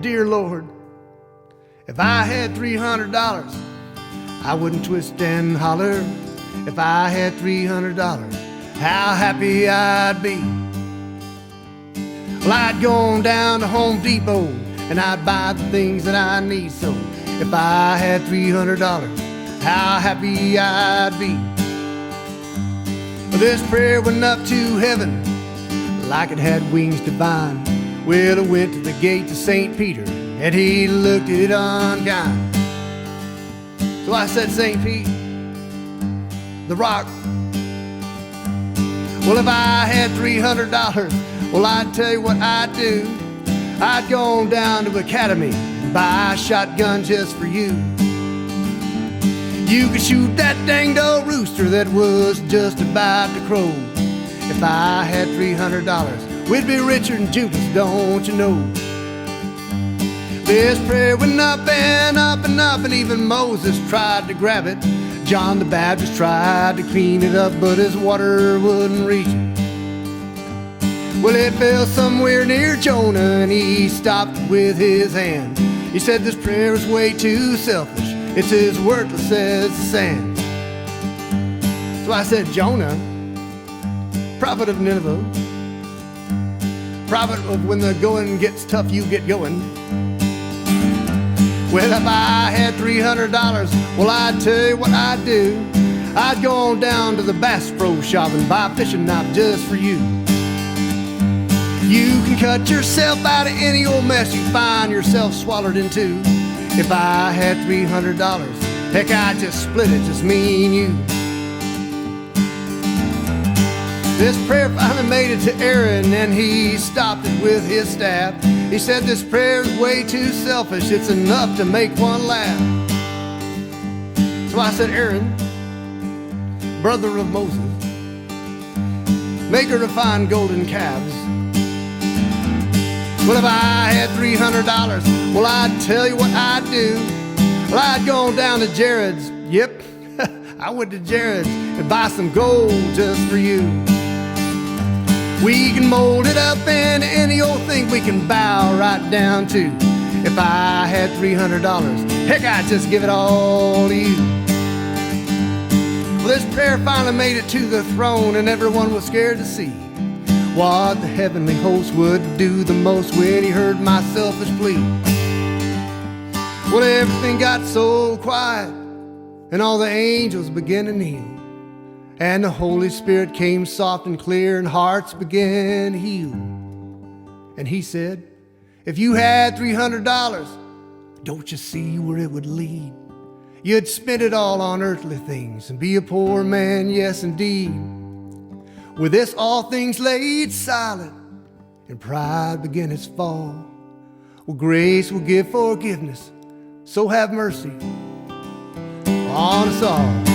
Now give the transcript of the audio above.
dear Lord, if I had $300, I wouldn't twist and holler. If I had $300, how happy I'd be. Well, I'd go on down to Home Depot and I'd buy the things that I need. So if I had $300, how happy I'd be. Well, this prayer went up to heaven like it had wings divine. Well, it went to the gates of St. Peter and he looked at it unkind. So I said, St. Pete, the rock, well, if I had $300, well, I'd tell you what I'd do. I'd go on down to Academy and buy a shotgun just for you. You could shoot that danged old rooster that was just about to crow. If I had $300, we'd be richer than Judas, don't you know? This prayer went up and up and up, and even Moses tried to grab it. John the Baptist tried to clean it up, but his water wouldn't reach it. Well, it fell somewhere near Jonah, and he stopped it with his hand. He said, this prayer is way too selfish. It's as worthless as the sand. So I said, Jonah, prophet of Nineveh, prophet of when the going gets tough, you get going. Well, if I had $300, well, I'd tell you what I'd do. I'd go on down to the Bass Pro Shop and buy a fishing knife just for you. You can cut yourself out of any old mess you find yourself swallowed into. If I had $300, heck, I'd just split it, just me and you. This prayer finally made it to Aaron, and he stopped it with his staff. He said, this prayer is way too selfish. It's enough to make one laugh. So I said, Aaron, brother of Moses, maker of fine golden calves, well, if I had $300, well, I'd tell you what I'd do. Well, I'd go on down to Jared's. Yep, I went to Jared's and buy some gold just for you. We can mold it up into any old thing we can bow right down to. If I had $300, heck, I'd just give it all to you. Well, this prayer finally made it to the throne, and everyone was scared to see what the heavenly host would do the most when he heard my selfish plea. Well, everything got so quiet, and all the angels began to kneel, and the Holy Spirit came soft and clear, and hearts began to heal. And he said, if you had $300, don't you see where it would lead? You'd spend it all on earthly things and be a poor man, yes indeed. With this all things laid silent, and pride begin its fall. Well, grace will give forgiveness, so have mercy on us all.